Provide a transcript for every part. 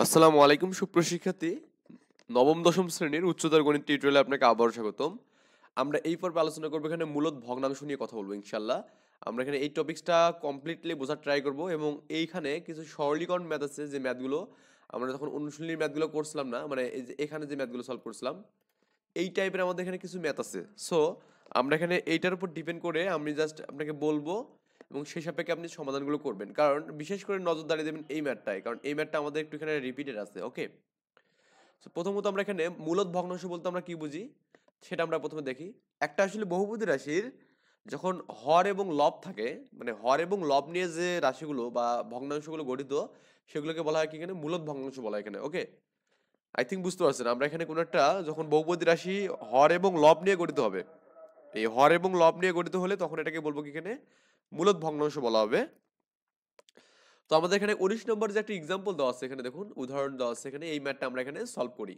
আসসালামু আলাইকুম সুপ্রশিক্ষার্থী। নবম দশম শ্রেণীর উচ্চতর গণিত টিউটোরিয়ালে আপনাকে আবারও স্বাগতম। আমরা এই পর্বে আলোচনা করবো এখানে মূলত ভগ্নাংশ নিয়ে কথা বলবো ইনশাল্লাহ। আমরা এখানে এই টপিক্সটা কমপ্লিটলি বোঝার ট্রাই করব এবং এইখানে কিছু সরলীকরণ ম্যাথ আছে যে ম্যাথগুলো আমরা যখন অনুশীলনীর ম্যাথগুলো করছিলাম না, মানে এই যে এখানে যে ম্যাথগুলো সলভ করছিলাম এই টাইপের আমাদের এখানে কিছু ম্যাথ আছে। সো আমরা এখানে এইটার উপর ডিপেন্ড করে আমি জাস্ট আপনাকে বলবো এবং সেই সাপেক্ষে আপনি সমাধানগুলো করবেন, কারণ বিশেষ করে নজরদারি দেবেন এই ম্যাথটায়, কারণ এই ম্যাথটা আমাদের একটু এখানে রিপিটেড আছে। ওকে, তো প্রথমত আমরা এখানে মূলত ভগ্নাংশ বলতে আমরা কি বুঝি সেটা আমরা প্রথমে দেখি। একটা আসলে বহুপদী রাশির যখন হর এবং লব থাকে, মানে হর এবং লব নিয়ে যে রাশিগুলো বা ভগ্নাংশগুলো গঠিত সেগুলোকে বলা হয় কি এখানে মূলত ভগ্নাংশ বলা হয় এখানে। ওকে, আই থিঙ্ক বুঝতে পারছেন। আমরা এখানে কোনো একটা যখন বহুপদী রাশি হর এবং লব নিয়ে গঠিত হবে, এই হর এবং লব নিয়ে গঠিত হলে তখন এটাকে বলবো কি এখানে মূলত ভগ্নাংশ বলা হবে। তো আমাদের এখানে 19 নম্বর যে একটা এক্সাম্পল দেওয়া আছে, এখানে দেখুন উদাহরণ দেওয়া আছে এখানে, এই ম্যাথটা আমরা এখানে সলভ করি।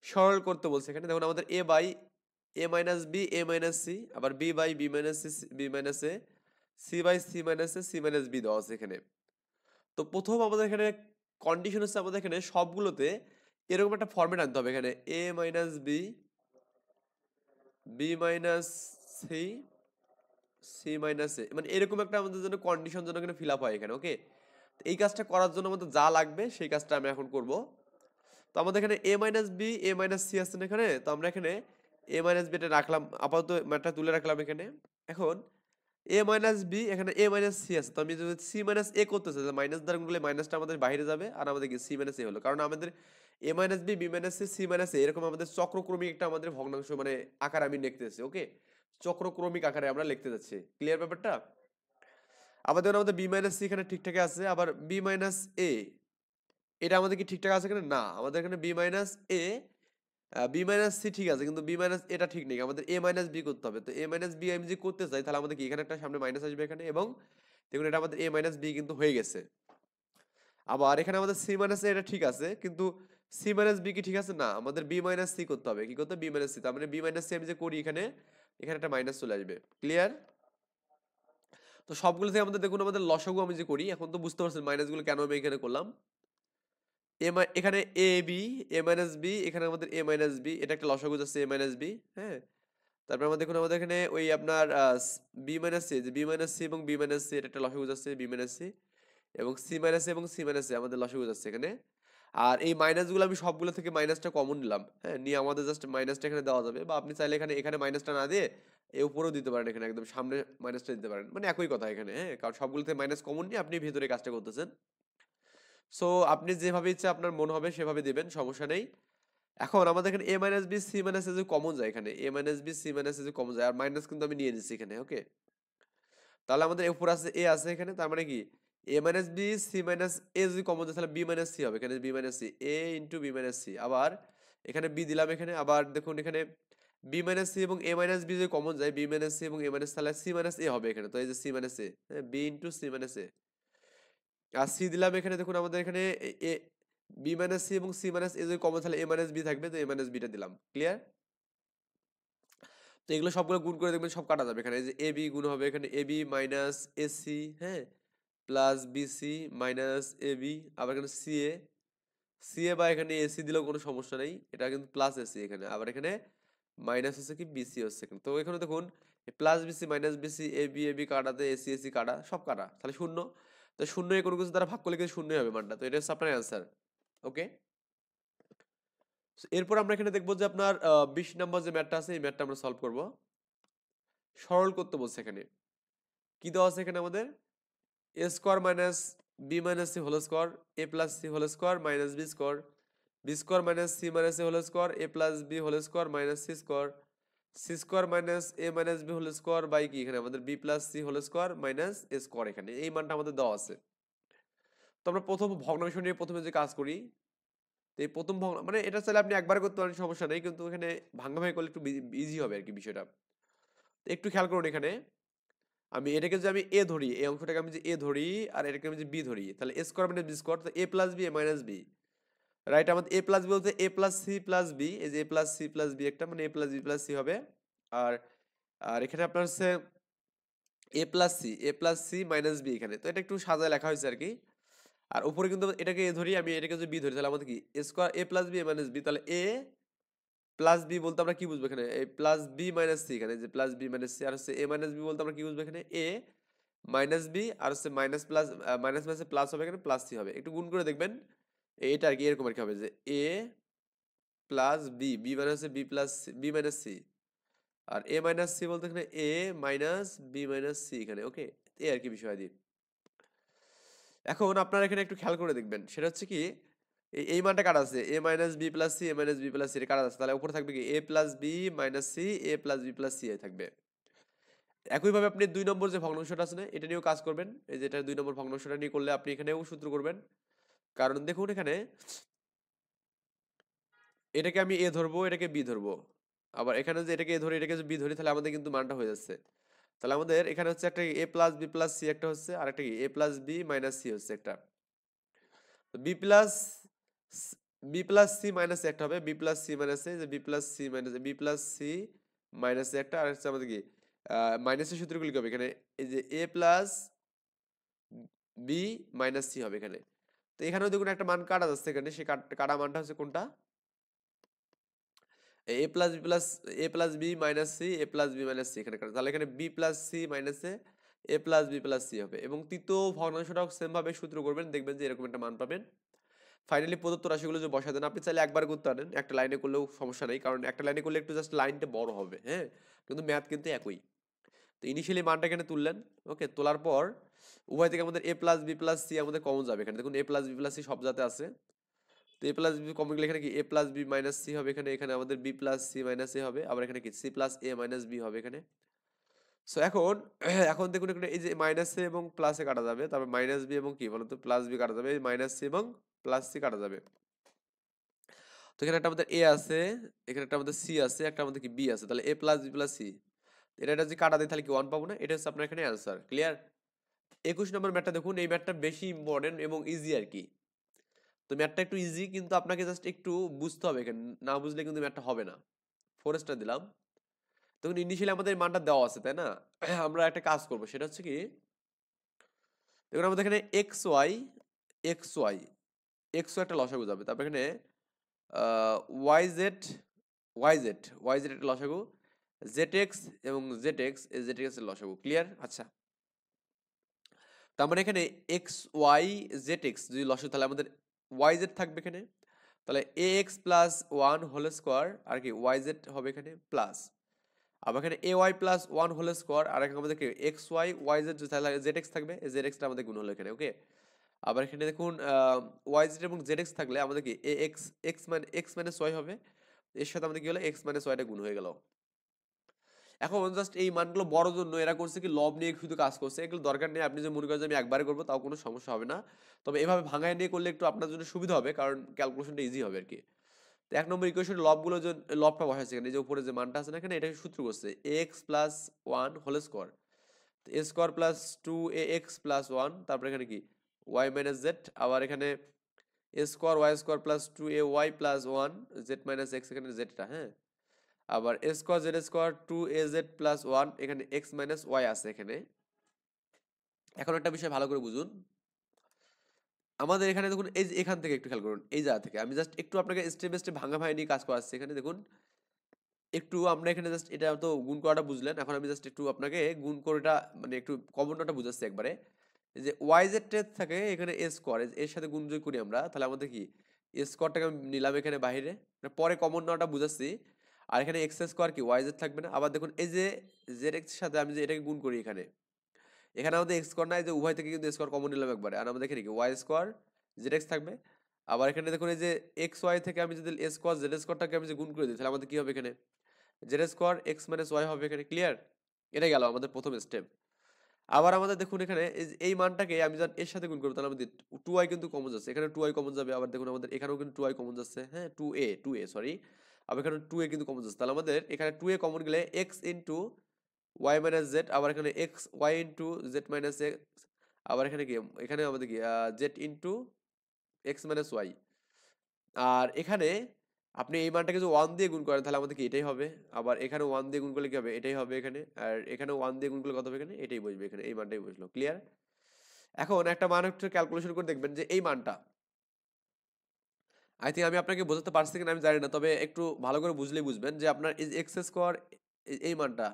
সরল করতে বলছে এখানে, দেখুন আমাদের a by a minus b a minus c, আবার b by b minus c b minus a, c by c minus a c minus b দেওয়া আছে এখানে। তো প্রথম আমাদের এখানে কন্ডিশন হচ্ছে আমাদের এখানে সবগুলোতে এরকম একটা ফর্মেট আনতে হবে এখানে a minus b b minus c c minus a, মানে এরকম একটা আমাদের জন্য কন্ডিশন যেন এখানে ফিল আপ হয় এখানে। ওকে, এই কাজটা করার জন্য আমাদের যা লাগবে সেই কাজটা আমি এখন করব। তো আমাদের এখানে a minus b a minus C আছে না এখানে, তো আমরা এখানে এ মাইনাস বিটা রাখলাম, আপাতত ম্যাটটা তুলে রাখলাম এখানে। এখন এ মাইনাস বি, এখানে এ মাইনাস সি আছে, তো আমি যদি সি মাইনাস এ করতে চাই, মাইনাস দ্বারা গুণলে মাইনাসটা আমাদের বাইরে যাবে আর আমাদের কি সি মাইনাস এ হলো, কারণ আমাদের a minus b b minus c c minus a এরকম আমাদের চক্রক্রমিক একটা আমাদের ভগ্নাংশ মানে আকার আমি লিখতেছি। ওকে, চক্রক্রমিক আকারে আমরা লিখতে যাচ্ছি। ক্লিয়ার ব্যাপারটা? আবার দেখুন আমাদের বি মাইনাস সি এখানে ঠিকঠাক আছে, আবার বি মাইনাস এ এটা আমাদের কি ঠিকঠাক আছে এখানে? না, আমাদের এখানে B minus A B minus C ঠিক আছে, কিন্তু বি মাইনাস এটা ঠিক নেই, আমাদের এ মাইনাস বি করতে হবে। তো এ মাইনাস বি আমি যদি করতে চাই তাহলে আমাদের কি এখানে একটা সামনে মাইনাস আসবে এখানে, এবং দেখুন এটা আমাদের এ মাইনাস বি কিন্তু হয়ে গেছে। আবার এখানে আমাদের সি মাইনাস এটা ঠিক আছে, কিন্তু সি মাইনাস বি কি ঠিক আছে? না, আমাদের বি মাইনাস সি করতে হবে। কি করতে হবে? B minus C. তার মানে বি মাইনাস সি আমি যে করি এখানে, এখানে একটা মাইনাস চলে আসবে। ক্লিয়ার? তো সবগুলো থেকে আমাদের দেখুন আমাদের লসাগু আমি যে করি, এখন তো বুঝতে পারছেন মাইনাসগুলো কেন আমি এখানে করলাম। এখানে A B a minus B, এখানে আমাদের এ মাইনাস বি, এটা একটা লসাগু যাচ্ছে এ মাইনাস বি। হ্যাঁ, তারপর আমাদের দেখুন আমাদের এখানে ওই আপনার বি মাইনাস সি, যে বি মাইনাস সি এবং বি মাইনাস সি, এটা একটা লসাগু যাচ্ছে বি মাইনাস সি, এবং সি মাইনাস এবং সি মাইনাস সি আমাদের লসাগু যাচ্ছে এখানে। আর এই মাইনাসগুলো আমি সবগুলো থেকে মাইনাসটা কমন নিলাম। হ্যাঁ, নিয়ে আমাদের জাস্ট মাইনাসটা এখানে দেওয়া যাবে, বা আপনি চাইলে এখানে এখানে মাইনাসটা না দিয়ে এ উপরেও দিতে পারেন, এখানে একদম সামনে মাইনাসটা দিতে পারেন, মানে একই কথা এখানে। হ্যাঁ, কারণ সবগুলো থেকে মাইনাস কমন নিয়ে আপনি ভেতরে কাজটা করতেছেন। সো আপনি যেভাবে ইচ্ছা আপনার মন হবে সেভাবে দিবেন, সমস্যা নেই। এখন আমাদের এখানে a minus B C minus A যে কমন যায়, এখানে a minus B C minus A যে কমন যায়, আর মাইনাস কিন্তু আমি নিয়ে নিচ্ছি এখানে। ওকে, তাহলে আমাদের উপর আছে এ আছে এখানে, তার মানে কি এ মাইনাস বি সি মাইনাস এ যদি কমন যায় তাহলে বি মাইনাস সি হবে এখানে, বি মাইনাস সি এ ইন্টু বি মাইনাস সি। আবার এখানে বি দিলাম এখানে, আবার দেখুন এখানে বি মাইনাস সি এবং এ মাইনাস বি যদি কমন যায়, বি মাইনাস সি এবং এ মাইনাস, তাহলে সি মাইনাস এ হবে এখানে। তো এই যে সি মাইনাস এ, বি ইন্টু সি মাইনাস এ, আর সি দিলাম এখানে। দেখুন আমাদের এখানে এ বি মাইনাস সি এবং সি মাইনাস এ যদি কমন তাহলে এ মাইনাস বি থাকবে, তো এ মাইনাস বিটা দিলাম। ক্লিয়ার? তো এগুলো সবগুলো গুণ করে দেখবেন সব কাটা যাবে এখানে। এই যে এ বি গুণ হবে এখানে এ বি মাইনাস এসি, হ্যাঁ, plus BC minus A B, আবার এখানে সিএ সিএ বা এখানে এসি দিলেও কোনো সমস্যা নেই, এটা কিন্তু প্লাস এসি এখানে, আবার এখানে মাইনাস হচ্ছে কি বিসি হচ্ছে এখানে। তো এখানে দেখুন plus BC minus BC A B কাটাতে এসি এসি কাটা সব কাটা, তাহলে শূন্য। তো শূন্য এ কোনো কিছু দ্বারা ভাগ করলে কিন্তু শূন্যই হবে মানটা। তো এটা হচ্ছে আপনার অ্যান্সার। ওকে, এরপর আমরা এখানে দেখবো যে আপনার 20 নম্বর যে ম্যাথটা আছে এই ম্যাথটা আমরা সলভ করব। সরল করতে বলছে এখানে। কি দেওয়া আছে এখানে আমাদের? A square minus b minus c whole square a plus c whole square minus b square minus c minus a whole square a plus b whole square minus c square minus a minus b whole square by কি এখানে আমাদের b plus c whole square minus a square, এখানে এই মানটা আমাদের দেওয়া আছে। তো আমরা প্রথম ভগ্নাংশ নিয়ে প্রথমে যে কাজ করি, তো এই প্রথম মানে এটা চাইলে আপনি একবার করতে পারেন, সমস্যা নেই, কিন্তু এখানে ভাঙাভাঙি করলে একটু ইজি হবে আর কি বিষয়টা। তো একটু খেয়াল করুন এখানে, আমি এটাকে যদি আমি এ ধরি, এই অংশটাকে আমি যে এ ধরি আর এটাকে আমি যে বি ধরি, তাহলে এ স্কোয়ার মাইনাস বি স্কোয়ার, তো এ plus B a minus B, right? আমাদের এ প্লাস বি বলতে এ প্লাস সি প্লাস বি, এই যে এ প্লাস সি প্লাস বি একটা, মানে এ প্লাস বি প্লাস সি হবে। আর আর এখানে আপনার হচ্ছে এ প্লাস সি মাইনাস বি এখানে, তো এটা একটু সাজায় লেখা হয়েছে আর কি। আর উপরে কিন্তু এটাকে এ ধরি, আমি এটাকে যদি বি ধরি, তাহলে আমাদের কি এ square a plus B minus B, তাহলে এ প্লাস বি বলতে আমরা কি বুঝবো এখানে, এই প্লাস বি মাইনাস সি, এখানে যে প্লাস বি মাইনাস সি, আর হচ্ছে এ মাইনাস বি বলতে আমরা কি বুঝবো এখানে এ মাইনাস বি, আর হচ্ছে মাইনাস প্লাস মাইনাস মাইনাসে প্লাস হবে, এখানে প্লাস সি হবে। একটু গুণ করে দেখবেন এটা আর কি এরকম আর কি হবে, যে এ প্লাস বি, বি মানে হচ্ছে b plus B minus c, আর এ মাইনাস সি বলতে এখানে a minus b minus c এখানে, ওকে। এই আর কি বিষয় দিয়ে। এখন আপনারা এখানে একটু খেয়াল করে দেখবেন, সেটা হচ্ছে কি এই মানটা কাটা আছে এ মাইনাস বি প্লাস সি, এ মাইনাস বি প্লাস সি কাটা আছে, তাহলে উপরে থাকবে কি A plus B minus C, A plus B plus C থাকবে। একইভাবে আপনি 2 নম্বর যে ভগ্নাংশটা আছে না, এটা নিয়েও কাজ করবেন। এই যে এটা 2 নম্বর ভগ্নাংশটা নিয়ে করলে আপনি এখানেও সূত্র করবেন। কারণ দেখুন এখানে এটাকে আমি এ ধরবো, এটাকে বি ধরবো, আবার এখানে যে এটাকে এ ধরি, এটাকে যদি বি ধরি, তাহলে আমাদের কিন্তু মানটা হয়ে যাচ্ছে। তাহলে আমাদের এখানে হচ্ছে একটা A plus B plus C একটা হচ্ছে, আর একটা কি A plus B minus C হচ্ছে একটা। B plus B plus C minus একটা হবে, B plus C minus A, যে B plus C minus B plus C minus একটা, আর হচ্ছে আমাদের কি মাইনাসের সূত্রগুলি কি হবে এখানে, এই যে এ প্লাস বি মাইনাস সি হবে এখানে। তো এখানেও দেখুন একটা মান কাটা যাচ্ছে এখানে, সেই কাটা মানটা হচ্ছে কোনটা, এ প্লাস বি প্লাস এ প্লাস বি মাইনাস সি, এ প্লাস বি মাইনাস সি এখানে কাটা, তাহলে এখানে বি প্লাস সি মাইনাস এ প্লাস বি প্লাস সি হবে। এবং তৃতীয় ভগ্নাংশটাও সেম ভাবে সূত্র করবেন, দেখবেন যে এরকম একটা মান পাবেন। ফাইনালি প্রদত্ত রাশিগুলো যে বসায় দেন, আপনি চাইলে একবার করতে পারেন, একটা লাইনে করলেও সমস্যা নেই, কারণ একটা লাইনে করলে একটু জাস্ট লাইনটা বড় হবে, হ্যাঁ, কিন্তু ম্যাথ কিন্তু একই। তো ইনিশিয়ালি মানটা এখানে তুললেন, ওকে, তোলার পর উভয় থেকে আমাদের এ প্লাস বি প্লাস সি আমাদের কমন যাবে এখানে, দেখুন এ প্লাস বি প্লাস সি সব জাতে আছে। তো এ প্লাস বি কমন গেলে এখানে কি A plus B minus C হবে এখানে, এখানে আমাদের বি প্লাস সি মাইনাস এ হবে, আবার এখানে কি সি প্লাস এ মাইনাস বি হবে এখানে। সো এখন এখন দেখুন এখানে এই যে মাইনাস এ এবং প্লাস এ কাটা যাবে, তারপর মাইনাস বি এবং কি বলতো প্লাস বি কাটা যাবে, মাইনাস সি এবং প্লাস সি কাটা যাবে। তো এখানে একটা আমাদের এ আছে, এখানে একটা আমাদের সি আছে, একটা আমাদের কি বি আছে, তাহলে এ প্লাস বি প্লাস সি, এটা যদি কাটা দিই তাহলে কি 1 পাবো না, এটা হচ্ছে আপনার এখানে অ্যান্সার। ক্লিয়ার? 21 নম্বর ম্যাথটা দেখুন, এই ম্যাথটা বেশি ইম্পর্টেন্ট এবং ইজি আর কি। তো ম্যাথটা একটু ইজি, কিন্তু আপনাকে জাস্ট একটু বুঝতে হবে এখানে, না বুঝলে কিন্তু ম্যাথটা হবে না। 4 স্টার দিলাম। তখন ইনিশিয়ালি আমাদের এই মানটা দেওয়া আছে, তাই না? আমরা একটা কাজ করব, সেটা হচ্ছে কি, দেখুন আমাদের এখানে x y x y x y একটা লসাগু যাবে, তারপর এখানে y z y z y z একটা লসাগু, জেড এক্স এবং জেড এক্স এই জেড এক্স এর লসাগু। ক্লিয়ার? আচ্ছা, তার মানে এখানে এক্স ওয়াই জেড এক্স যদি লসাগু, তাহলে আমাদের ওয়াই জেড থাকবে এখানে, তাহলে a x plus one whole square আর কি ওয়াই জেড হবে এখানে প্লাস, আবার এখানে a y plus one whole square, আর এখানে আমাদের এক্স ওয়াই ওয়াই জেড তাহলে জেড এক্স থাকবে, জেড এক্সটা আমাদের গুণ হলো এখানে, ওকে। আবার এখানে দেখুন ওয়াই জেড এবং জেড এক্স থাকলে আমাদের কি a x x minus y হবে, এর সাথে আমাদের কি হলো এক্স মাইনাস ওয়াইটা গুণ হয়ে গেল। এখন জাস্ট এই মানগুলো বড় জন্য এরা করছে কি লব নিয়ে শুধু কাজ করছে, এগুলো দরকার নেই। আপনি যে মনে করেন যে আমি একবারে করবো, তাও কোনো সমস্যা হবে না। তবে এভাবে ভাঙায় নিয়ে করলে একটু আপনার জন্য সুবিধা হবে, কারণ ক্যালকুলেশনটা ইজি হবে আর কি। তো 1 নম্বর ইকুয়েশন লবগুলো যে লবটা বসাইছে এখানে, যে উপরে যে মানটা আছে না এখানে, এটা সূত্র করছে x plus one whole square, a square plus two a x plus one, তারপরে এখানে কি ওয়াই মাইনাস জেড, আবার এখানে a square y square plus two a y plus one z minus x, এখানে জেডটা, হ্যাঁ, আবার a square z square two a z plus one, এখানে এক্স মাইনাস ওয়াই আছে এখানে। এখন একটা বিষয় ভালো করে বুঝুন, আমাদের এখানে দেখুন এই যে এখান থেকে একটু খেয়াল করুন, এই জায়গা থেকে আমি জাস্ট একটু আপনাকে স্টেপ বাই স্টেপ ভাঙা ভাঙা নিয়ে কাজ করাচ্ছি। এখানে দেখুন একটু আমরা এখানে জাস্ট এটা তো গুণ করাটা বুঝলেন, এখন আমি জাস্ট একটু আপনাকে গুণ করাটা মানে একটু কমনটা বুঝাচ্ছি একবারে। এই যে ওয়াই জেড থাকে এখানে এ স্কোয়ার, এর সাথে গুণ যদি করি আমরা, তাহলে আমাদের কি এ স্কোয়ারটাকে আমি নিলাম এখানে বাইরে, পরে কমন নেওয়াটা বুঝাচ্ছি। আর এখানে এক্স স্কোয়ার কি ওয়াই জেড থাকবে না, আবার দেখুন এই যে জেড এক্স এর সাথে আমি যে এটাকে গুণ করি এখানে, এখানে আমাদের এক্স স্কোয়ার নাই, যে উভয় থেকে কিন্তু স্কোয়ার কমন নিলাম একবারে, আর আমাদের এখানে কি ওয়াই স্কোয়ার জেড এক্স থাকবে। আবার এখানে দেখুন এই যে এক্স ওয়াই থেকে আমি যদি এ স্কোয়ার জেড স্কোয়ারটাকে আমি যে গুণ করে দিই, তাহলে আমাদের কি হবে এখানে z square x minus y হবে এখানে। ক্লিয়ার? এটা গেল আমাদের প্রথম স্টেপ। আবার আমাদের দেখুন এখানে এই মানটাকে আমি যখন এর সাথে গুণ করবো, তাহলে আমাদের টু ওয়াই কিন্তু কমন যাচ্ছে, এখানে টু ওয়াই কমন যাবে, আবার দেখুন আমাদের এখানেও কিন্তু টু ওয়াই কমন যাচ্ছে, হ্যাঁ, টু এ সরি, আবার এখানে টু এ কিন্তু কমন যাচ্ছে, তাহলে আমাদের এখানে টু এ কমন গেলে x into y minus z, আবার এখানে x y into z minus x, আবার এখানে কি এখানে আমাদের কি z into x minus y. আর এখানে আপনি এই মানটাকে যদি ওয়ান দিয়ে গুণ করেন, তাহলে আমাদের কি এটাই হবে, আবার এখানে ওয়ান দিয়ে গুণ করলে কি হবে এটাই হবে এখানে, আর এখানে ওয়ান দিয়ে গুণ করলে কত হবে এখানে এটাই বসবে এখানে, এই মানটাই বসলো। ক্লিয়ার? এখন একটা মান একটু ক্যালকুলেশন করে দেখবেন যে এই মানটা, আই থিঙ্ক আমি আপনাকে বোঝাতে পারছি কিনা আমি জানি না, তবে একটু ভালো করে বুঝলেই বুঝবেন যে আপনার এই এক্স স্কোয়ার, এই মানটা,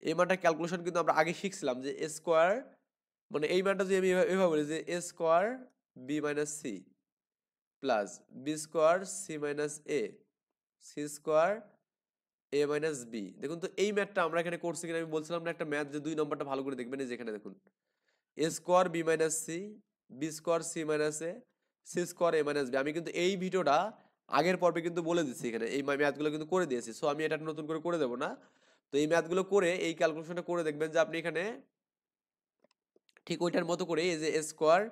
এই মানটা ক্যালকুলেশন কিন্তু আমরা আগে শিখছিলাম যে এ স্কোয়ার, মানে এই মানটা যদি আমি এভাবে বলি যে a square b minus c plus b square c minus a c square a minus b. দেখুন তো এই ম্যাথটা আমরা এখানে করছি কিনা, আমি বলছিলাম না একটা ম্যাথ যে 2 নম্বরটা ভালো করে দেখবেন, এই যে এখানে দেখুন a square b minus c b square c minus a c square a minus b. আমি কিন্তু এই ভিডিওটা আগের পর্বে কিন্তু বলে দিচ্ছি, এখানে এই ম্যাথগুলো কিন্তু করে দিয়েছি, সো আমি এটা নতুন করে দেবো না। তো এই ম্যাথগুলো করে এই ক্যালকুলেশনটা করে দেখবেন যে আপনি এখানে ঠিক ওইটার মতো করে এই যে a square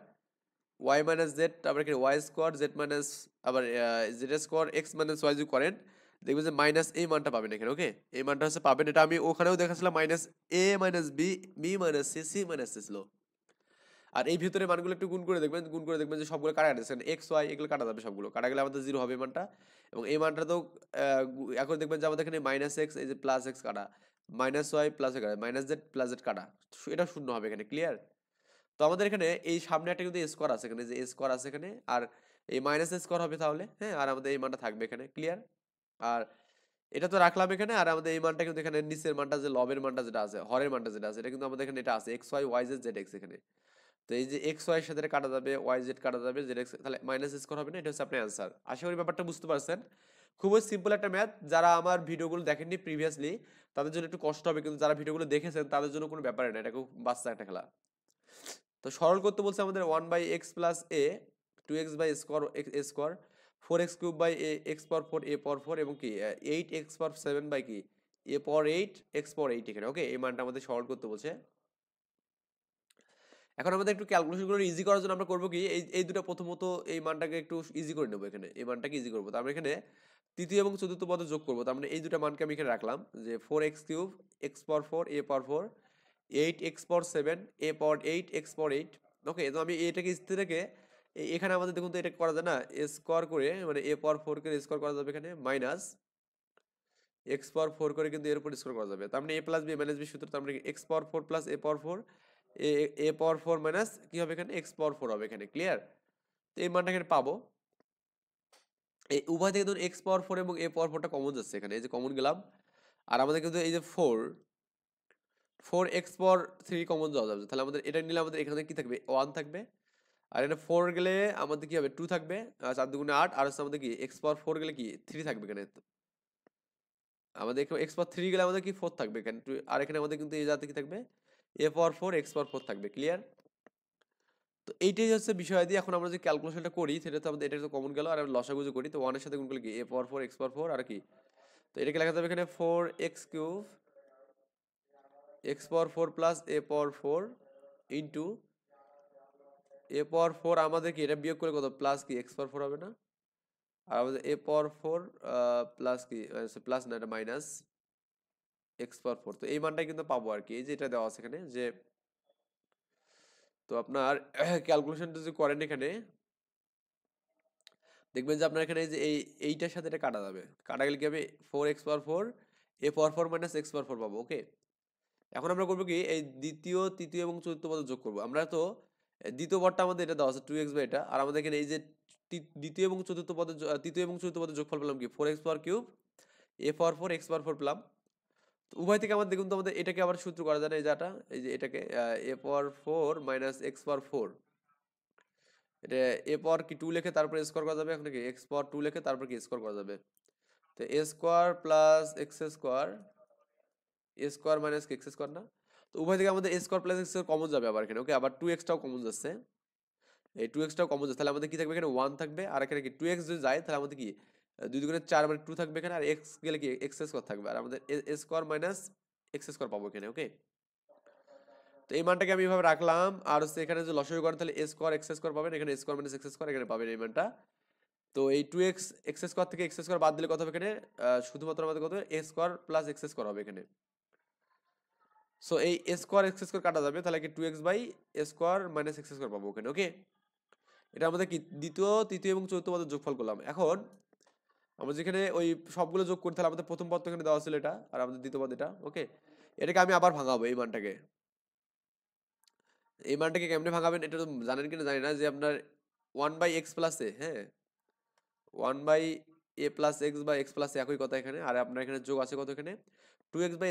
y minus z, আবার এখানে ওয়াই স্কোয়ার জেড মাইনাস আবার z square x minus y যদি করেন দেখবেন যে মাইনাস এই মানটা পাবেন এখানে। ওকে, এই মানটা হচ্ছে পাবেন, এটা আমি ওখানেও দেখাচ্ছিলাম minus a minus b b minus c c minus c ছিল। আর এই ভিতরে মানগুলো একটু গুণ করে দেখবেন, গুণ করে দেখবেন যে সবগুলো কাটা গেছে, এক্স ওয়াই এগুলো কাটা যাবে, সবগুলো কাটা গেলে আমাদের জিরো হবে এই মানটা। এবং এই মানটা তো এখন দেখবেন যে আমাদের এখানে মাইনাস এক্স এই যে প্লাস এক্স কাটা, মাইনাস ওয়াই প্লাস কাটা, মাইনাস জেড প্লাস জেড কাটা, এটা শূন্য হবে এখানে। ক্লিয়ার? তো আমাদের এখানে এই সামনে একটা কিন্তু স্কোয়ার আছে এখানে, যে স্কোয়ার আছে এখানে, আর এই মাইনাস স্কোয়ার হবে তাহলে, হ্যাঁ, আর আমাদের এই মানটা থাকবে এখানে। ক্লিয়ার? আর এটা তো রাখলাম এখানে, আর আমাদের এই মানটা কিন্তু এখানে নিচের মানটা যে লবের মানটা যেটা আছে, হরের মানটা যেটা আছে, এটা কিন্তু আমাদের এখানে এটা আছে x y y z z x এখানে। তো এই যে এক্স ওয়াই এর সাথে এটা কাটা যাবে, ওয়াই জেড কাটা যাবে, জেড এক্স, তাহলে মাইনাস স্কোয়ার হবে না, এটা হচ্ছে আপনার অ্যান্সার। আশা করি ব্যাপারটা বুঝতে পারছেন। খুবই সিম্পল একটা ম্যাথ, যারা আমার ভিডিওগুলো দেখেননি প্রিভিয়াসলি তাদের জন্য একটু কষ্ট হবে, কিন্তু যারা ভিডিওগুলো দেখেছেন তাদের জন্য কোনো ব্যাপারই না, এটা খুব বাচ্চা একটা খেলা। তো সরল করতে বলছে আমাদের 1/x plus a 2x by square a square 4x cube by a x power 4 a power 4 এবং কি 8x পাওয়ার 7 বাই কি এ পাওয়ার 8 এক্স পাওয়ার 8 এখানে। ওকে, এই মানটা আমাদের সরল করতে বলছে। এখন আমাদের একটু ক্যালকুলেশনগুলো ইজি করার জন্য আমরা করবো কি, এই দুটো প্রথমত এই মানটাকে একটু ইজি করে নেবো এখানে, এই মানটাকে ইজি করবো। তার মানে এখানে তৃতীয় এবং চতুর্থ পদে যোগ করবো, তার মানে এই দুটো মানকে আমি এখানে রাখলাম যে 4x cube x power 4 a power 4 8x power 7 A power 8 x পাওয়ার 8। ওকে, তো আমি এটাকে স্থির রেখে এখানে আমাদের দেখুন তো এটা করা যায় না, স্কোয়ার করে মানে এ পাওয়ার 4 করে স্কোয়ার করা যাবে এখানে, মাইনাস এক্স পাওয়ার 4 করে কিন্তু এর উপর স্কোয়ার করা যাবে, তার মানে এ প্লাস বি মাইনাস বি সূত্র, তার মানে এক্স পাওয়ার 4 প্লাস এ পাওয়ার 4 এ এ পাওয়ার 4 মাইনাস কি হবে এখানে এক্স পাওয়ার 4 হবে এখানে। ক্লিয়ার? তো এই মানটা এখানে পাবো, এই উভয় থেকে ধরুন এক্স পাওয়ার 4 এবং এ পাওয়ার 4টা কমন যাচ্ছে এখানে, এই যে কমন গেলাম। আর আমাদের কিন্তু এই যে 4 এক্স পাওয়ার 3 কমন যাওয়া যাবে, তাহলে আমাদের এটা নিলে আমাদের এখানে কি থাকবে 1 থাকবে, আর এটা 4 গেলে আমাদের কি হবে 2 থাকবে, 4 দুগুণে 8, আর হচ্ছে আমাদের কি এক্স পাওয়ার 4 গেলে কি 3 থাকবে এখানে। আমাদের এক্স পাওয়ার 3 গেলে আমাদের কি 4 থাকবে এখানে, আর এখানে আমাদের কিন্তু এই জায়গাতে কি থাকবে এ পাওয়ার 4 এক্স পাওয়ার 4 থাকবে। ক্লিয়ার? তো এইটাই হচ্ছে বিষয় দিয়ে এখন আমরা যে ক্যালকুলেশনটা করি সেটা তো আমাদের এটা তো কমন গেল, আর আমরা লসাগু করি তো 1 এর সাথে গুণ করলে কি এ পাওয়ার 4 এক্স পাওয়ার 4 আর কি, তো এটাকে লেখা যাবে এখানে 4x cube x power 4 plus এ পাওয়ার 4 ইন্টু এ পাওয়ার 4, আমাদের কি এটা বিয়োগ করে কত প্লাস কি এক্স পাওয়ার 4 হবে না, আর আমাদের এ পাওয়ার 4 প্লাস কি প্লাস না, এটা মাইনাস এক্স পাওয়ার 4। তো এই মানটাই কিন্তু পাবো আর কি, এই যে এটা দেওয়া আছে এখানে যে, তো আপনার ক্যালকুলেশনটা যদি করেন এখানে দেখবেন যে আপনার এখানে এই যে এইটার সাথে এটা কাটা যাবে, কাটা গেলে কি হবে 4x power 4 a power 4 minus x power 4 পাবো। ওকে, এখন আমরা করবো কি এই দ্বিতীয় তৃতীয় এবং চতুর্থ পদ যোগ করবো আমরা। তো দ্বিতীয় পদটা আমাদের এটা দেওয়া আছে 2x বাই এটা, আর আমাদের এখানে এই যে দ্বিতীয় এবং চতুর্থ পদের তৃতীয় এবং চতুর্থ পদের যোগফল পেলাম কি 4x পাওয়ার কিউব এ পাওয়ার 4 এক্স পাওয়ার 4 পেলাম। তো উভয় থেকে আমাদের দেখুন তো আমাদের এটাকে আবার সূত্র করা যায় না, এই যেটা এই যে এটাকে এ পাওয়ার 4 মাইনাস এক্স পাওয়ার 4, এটা এ পাওয়ার কি 2 লিখে তারপর স্কোয়ার করা যাবে, এখন কি এক্স পাওয়ার 2 লিখে তারপর কি স্কোয়ার করা যাবে। তো এ square plus x square a square minus x square না, তো উভয় থেকে আমাদের a square plus x common যাবে আবার এখানে। ওকে, আবার 2x-টাও কমন যাচ্ছে, এই 2x-টাও কমন যাচ্ছে, তাহলে আমাদের কি থাকবে এখানে 1 থাকবে, আর এখানে কি 2x যদি যায় তাহলে আমাদের কি 2 দুগুণে 4 মানে 2 থাকবে এখানে, আর x গেলে কি এক্স স্কোয়ার থাকবে, আর আমাদের a square minus x square পাবো এখানে। ওকে, তো এই মানটাকে আমি এভাবে রাখলাম, আর হচ্ছে এখানে যে লসাগু করেন তাহলে এ স্কোয়ার এক্স স্কোয়ার পাবেন, এখানে স্কোয়ার মাইনাস এক্স স্কোয়ার এখানে পাবেন এই মানটা। তো এই 2x এক্স স্কোয়ার থেকে এক্স স্কোয়ার বাদ দিলে কত হবে এখানে, শুধুমাত্র আমাদের কত এ স্কোয়ার প্লাস এক্স স্কোয়ার হবে এখানে। সো এই এ স্কোয়ার এক্স স্কোয়ার কাটা যাবে, তাহলে কি 2x by a square minus x square পাবো ওখানে। ওকে, এটা আমাদের কি দ্বিতীয় তৃতীয় এবং চতুর্থ পদের যোগফল করলাম। এখন আমরা যেখানে ওই সবগুলো যোগ করতে হলে আমাদের প্রথম পদ তো এখানে দেওয়া ছিল এটা, আর আমাদের দ্বিতীয় পদ এটা। ওকে, এটাকে আমি আবার ভাঙাবো এই মানটাকে, এই মানটাকে কেমনে ভাঙাবেন এটা তো জানেন কিনা জানি না, যে আপনার 1/x প্লাস এ, হ্যাঁ 1/a+x বা x প্লাস একই কথা এখানে, আর আপনার এখানে যোগ আছে কত এখানে 2x/a²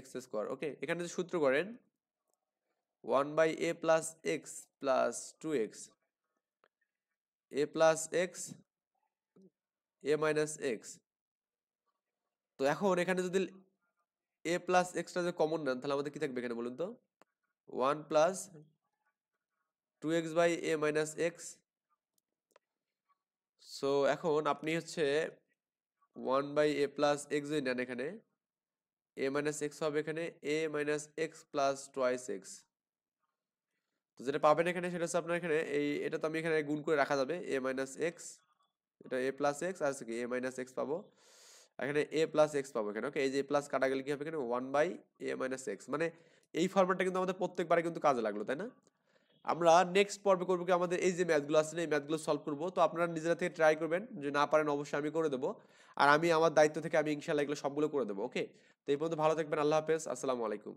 x², ওকে। এখানে যদি সূত্র করেন 1/a+x plus 2x a+x a-x। তো এখন এখানে যদি a+x টা যদি কমন নেন তাহলে আমাদের কি থাকবে এখানে বলুন তো, 1 প্লাস 2x/a-x। সো এখন আপনি হচ্ছে 1/a+x যদি নেন এখানে a-x হবে এখানে a-x প্লাস টুয়াইস x। তো যেটা পাবেন এখানে সেটা হচ্ছে আপনার এখানে এটা তো আমি এখানে গুণ করে রাখা যাবে a-x, এটা a+x আর হচ্ছে কি a-x পাবো, আর এখানে a+x পাবো এখানে, ওকে। এই যে প্লাস কাটা গেলে কি হবে এখানে 1/a-x, মানে এই ফরম্যাটটা কিন্তু আমাদের প্রত্যেকবারে কিন্তু কাজে লাগলো, তাই না? আমরা নেক্সট পর্বে করবো কি, আমাদের এই যে ম্যাথগুলো আছে না, এই ম্যাথগুলো সলভ করবো। তো আপনারা নিজেরা থেকে ট্রাই করবেন, যদি না পারেন অবশ্যই আমি করে দেবো, আর আমি আমার দায়িত্ব থেকে আমি ইনশাল্লাহ এগুলো সবগুলো করে দেবো, ওকে। তো এই পর্যন্ত ভালো থাকবেন, আল্লাহ হাফেজ, আসসালামু আলাইকুম।